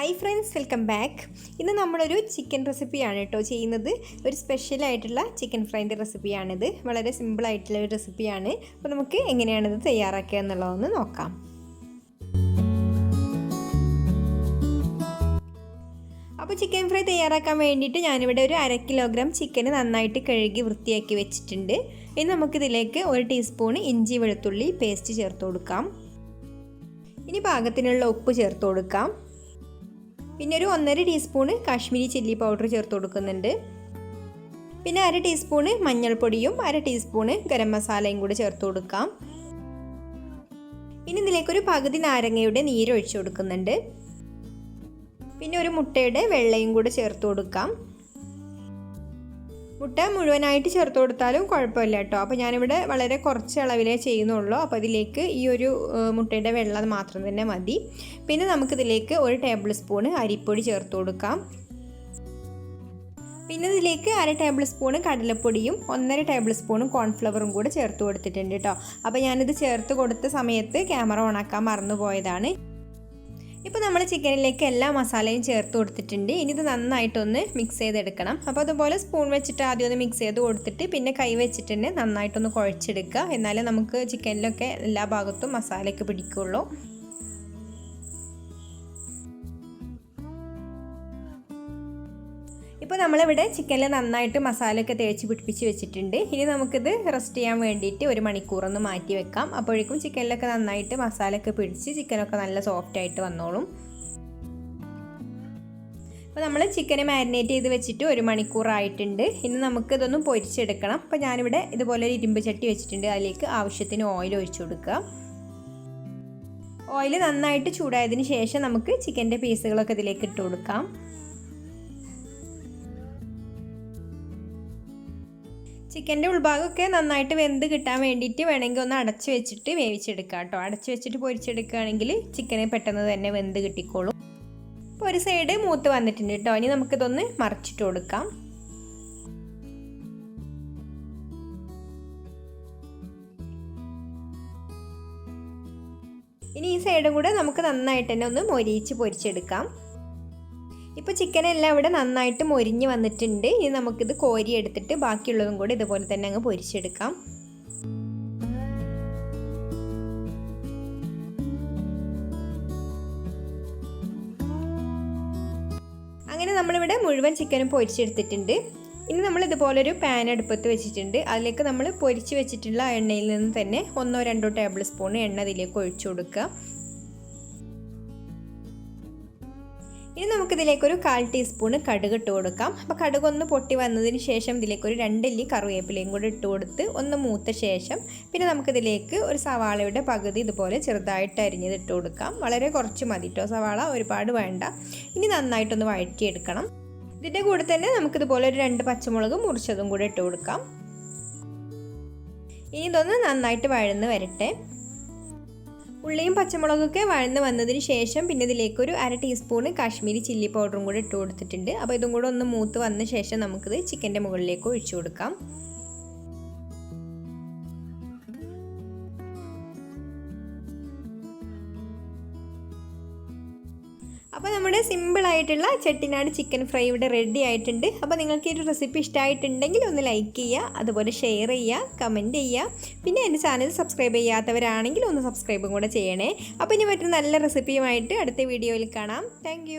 Hi friends, welcome back. ഇന്ന് നമ്മളൊരു chicken റെസിപ്പിയാണ് കേട്ടോ ചെയ്യുന്നത്. ഒരു സ്പെഷ്യലായിട്ടുള്ള ചിക്കൻ ഫ്രൈൻ്റെ റെസിപ്പിയാണിത്. വളരെ സിമ്പിളായിട്ടുള്ള ഒരു റെസിപ്പിയാണ്. അപ്പോൾ നമുക്ക് എങ്ങനെയാണിത് തയ്യാറാക്കുക എന്നുള്ളതൊന്ന് നോക്കാം. അപ്പോൾ ചിക്കൻ ഫ്രൈ തയ്യാറാക്കാൻ വേണ്ടിയിട്ട് ഞാനിവിടെ ഒരു 1/2 കിലോഗ്രാം ചിക്കൻ നന്നായിട്ട് കഴുകി വൃത്തിയാക്കി വെച്ചിട്ടുണ്ട്. ഇനി നമുക്കിതിലേക്ക് 1 ടീസ്പൂൺ ഇഞ്ചി വെളുത്തുള്ളി പേസ്റ്റ് ചേർത്ത് കൊടുക്കാം. ഇനി പാകത്തിനുള്ള ഉപ്പ് ചേർത്ത് കൊടുക്കാം. പിന്നെ ഒരു 1.5 ടീസ്പൂൺ കാശ്മീരി ചില്ലി പൗഡർ ചേർത്ത് കൊടുക്കുന്നുണ്ട്. പിന്നെ 1/2 ടീസ്പൂൺ മഞ്ഞൾപ്പൊടിയും 1/2 ടീസ്പൂൺ ഗരം മസാലയും കൂടി ചേർത്ത് കൊടുക്കാം. ഇനി ഇതിലേക്കൊരു പകുതി നാരങ്ങയുടെ നീര് ഒഴിച്ചു കൊടുക്കുന്നുണ്ട്. പിന്നെ ഒരു മുട്ടയുടെ വെള്ളയും കൂടി ചേർത്ത് കൊടുക്കാം. മുട്ട മുഴുവനായിട്ട് ചേർത്ത് കൊടുത്താലും കുഴപ്പമില്ല കേട്ടോ. അപ്പോൾ ഞാനിവിടെ വളരെ കുറച്ച് അളവിലേ ചെയ്യുന്നുള്ളൂ. അപ്പോൾ ഇതിലേക്ക് ഈ ഒരു മുട്ടയുടെ വെള്ളം മാത്രം തന്നെ മതി. പിന്നെ നമുക്കിതിലേക്ക് 1 ടേബിൾ സ്പൂൺ അരിപ്പൊടി ചേർത്ത് കൊടുക്കാം. പിന്നെ ഇതിലേക്ക് 1/2 ടേബിൾ സ്പൂൺ കടലപ്പൊടിയും 1.5 ടേബിൾ സ്പൂൺ കോൺഫ്ലവറും കൂടെ ചേർത്ത് കൊടുത്തിട്ടുണ്ട് കേട്ടോ. അപ്പോൾ ഞാനിത് ചേർത്ത് കൊടുത്ത സമയത്ത് ക്യാമറ ഓണാക്കാൻ മറന്നുപോയതാണ്. ഇപ്പോൾ നമ്മൾ ചിക്കനിലേക്ക് എല്ലാ മസാലയും ചേർത്ത് കൊടുത്തിട്ടുണ്ട്. ഇനി ഇത് നന്നായിട്ടൊന്ന് മിക്സ് ചെയ്തെടുക്കണം. അപ്പോൾ അതുപോലെ സ്പൂൺ വെച്ചിട്ട് ആദ്യം ഒന്ന് മിക്സ് ചെയ്ത് കൊടുത്തിട്ട് പിന്നെ കൈ വെച്ചിട്ട് തന്നെ നന്നായിട്ടൊന്ന് കുഴച്ചെടുക്കുക. എന്നാലേ നമുക്ക് ചിക്കനിലൊക്കെ എല്ലാ ഭാഗത്തും മസാലയൊക്കെ പിടിക്കുള്ളൂ. ഇപ്പോൾ നമ്മളിവിടെ ചിക്കനിൽ നന്നായിട്ട് മസാലയൊക്കെ തേച്ച് പിടിപ്പിച്ച് വെച്ചിട്ടുണ്ട്. ഇനി നമുക്കിത് റെസ്റ്റ് ചെയ്യാൻ വേണ്ടിയിട്ട് 1 മണിക്കൂറൊന്ന് മാറ്റി വെക്കാം. അപ്പോഴേക്കും ചിക്കനിലൊക്കെ നന്നായിട്ട് മസാലയൊക്കെ പിടിച്ച് ചിക്കനൊക്കെ നല്ല സോഫ്റ്റായിട്ട് വന്നോളും. അപ്പോൾ നമ്മൾ ചിക്കനെ മാരിനേറ്റ് ചെയ്ത് വെച്ചിട്ട് 1 മണിക്കൂറായിട്ടുണ്ട്. ഇനി നമുക്കിതൊന്ന് പൊരിച്ചെടുക്കണം. അപ്പോൾ ഞാനിവിടെ ഇതുപോലെ ഒരു ഇരുമ്പ് ചട്ടി വെച്ചിട്ടുണ്ട്. അതിലേക്ക് ആവശ്യത്തിന് ഓയിൽ ഒഴിച്ചു കൊടുക്കുക. ഓയിൽ നന്നായിട്ട് ചൂടായതിന് ശേഷം നമുക്ക് ചിക്കൻ്റെ പീസുകളൊക്കെ ഇതിലേക്ക് ഇട്ട് കൊടുക്കാം. ചിക്കൻ്റെ ഉൾഭാഗമൊക്കെ നന്നായിട്ട് വെന്ത് കിട്ടാൻ വേണ്ടിയിട്ട് വേണമെങ്കിൽ ഒന്ന് അടച്ച് വെച്ചിട്ട് വേവിച്ചെടുക്കാം കേട്ടോ. അടച്ച് വെച്ചിട്ട് പൊരിച്ചെടുക്കുകയാണെങ്കിൽ ചിക്കന് പെട്ടെന്ന് തന്നെ വെന്ത് കിട്ടിക്കോളും. ഇപ്പോൾ ഒരു സൈഡ് മൂത്ത് വന്നിട്ടുണ്ട് കേട്ടോ. ഇനി നമുക്കിതൊന്ന് മറിച്ചിട്ട് കൊടുക്കാം. ഇനി ഈ സൈഡും കൂടെ നമുക്ക് നന്നായിട്ട് തന്നെ ഒന്ന് മൊരിയിച്ച് പൊരിച്ചെടുക്കാം. ഇപ്പോൾ ചിക്കനെല്ലാം ഇവിടെ നന്നായിട്ട് മൊരിഞ്ഞ് വന്നിട്ടുണ്ട്. ഇനി നമുക്കിത് കോരി എടുത്തിട്ട് ബാക്കിയുള്ളതും കൂടി ഇതുപോലെ തന്നെ അങ്ങ് പൊരിച്ചെടുക്കാം. അങ്ങനെ നമ്മളിവിടെ മുഴുവൻ ചിക്കനും പൊരിച്ചെടുത്തിട്ടുണ്ട്. ഇനി നമ്മൾ ഇതുപോലൊരു പാൻ അടുപ്പത്ത് വെച്ചിട്ടുണ്ട്. അതിലേക്ക് നമ്മൾ പൊരിച്ച് വെച്ചിട്ടുള്ള എണ്ണയിൽ നിന്ന് തന്നെ 1-2 ടേബിൾ സ്പൂൺ എണ്ണ ഇതിലേക്ക് ഒഴിച്ചു കൊടുക്കുക. ഇനി നമുക്കിതിലേക്കൊരു 1/4 ടീസ്പൂൺ കടുക് ഇട്ട് കൊടുക്കാം. അപ്പോൾ കടുകൊന്ന് പൊട്ടി വന്നതിന് ശേഷം ഇതിലേക്കൊരു 2 അല്ലി കറിവേപ്പിലയും കൂടി ഇട്ട് കൊടുത്ത് ഒന്ന് മൂത്ത ശേഷം പിന്നെ നമുക്കിതിലേക്ക് ഒരു സവാളയുടെ പകുതി ഇതുപോലെ ചെറുതായിട്ട് അരിഞ്ഞത് ഇട്ട് കൊടുക്കാം. വളരെ കുറച്ച് മതി കേട്ടോ, സവാള ഒരുപാട് വേണ്ട. ഇനി നന്നായിട്ടൊന്ന് വഴറ്റിയെടുക്കണം. ഇതിൻ്റെ കൂടെ തന്നെ നമുക്കിതുപോലെ ഒരു 2 പച്ചമുളക് മുറിച്ചതും കൂടി ഇട്ട് കൊടുക്കാം. ഇനി ഇതൊന്ന് നന്നായിട്ട് വഴന്ന് വരട്ടെ. ഉള്ളിയും പച്ചമുളകൊക്കെ വഴന്ന് വന്നതിന് ശേഷം പിന്നെ ഇതിലേക്ക് ഒരു 1/2 ടീസ്പൂൺ കാശ്മീരി ചില്ലി പൗഡറും കൂടി ഇട്ട് കൊടുത്തിട്ടുണ്ട്. അപ്പോൾ ഇതും കൂടെ ഒന്ന് മൂത്ത് വന്ന ശേഷം നമുക്കിത് ചിക്കൻ്റെ മുകളിലേക്ക് ഒഴിച്ചു കൊടുക്കാം. അപ്പോൾ നമ്മുടെ സിമ്പിളായിട്ടുള്ള ചെട്ടിനാട് ചിക്കൻ ഫ്രൈ ഇവിടെ റെഡി ആയിട്ടുണ്ട്. അപ്പോൾ നിങ്ങൾക്ക് ഈ ഒരു റെസിപ്പി ഇഷ്ടമായിട്ടുണ്ടെങ്കിൽ ഒന്ന് ലൈക്ക് ചെയ്യുക, അതുപോലെ ഷെയർ ചെയ്യുക, കമൻറ്റ് ചെയ്യുക. പിന്നെ എൻ്റെ ചാനൽ സബ്സ്ക്രൈബ് ചെയ്യാത്തവരാണെങ്കിൽ ഒന്ന് സബ്സ്ക്രൈബും കൂടെ ചെയ്യണേ. അപ്പോൾ ഇനി മറ്റൊരു നല്ല റെസിപ്പിയുമായിട്ട് അടുത്ത വീഡിയോയിൽ കാണാം. താങ്ക്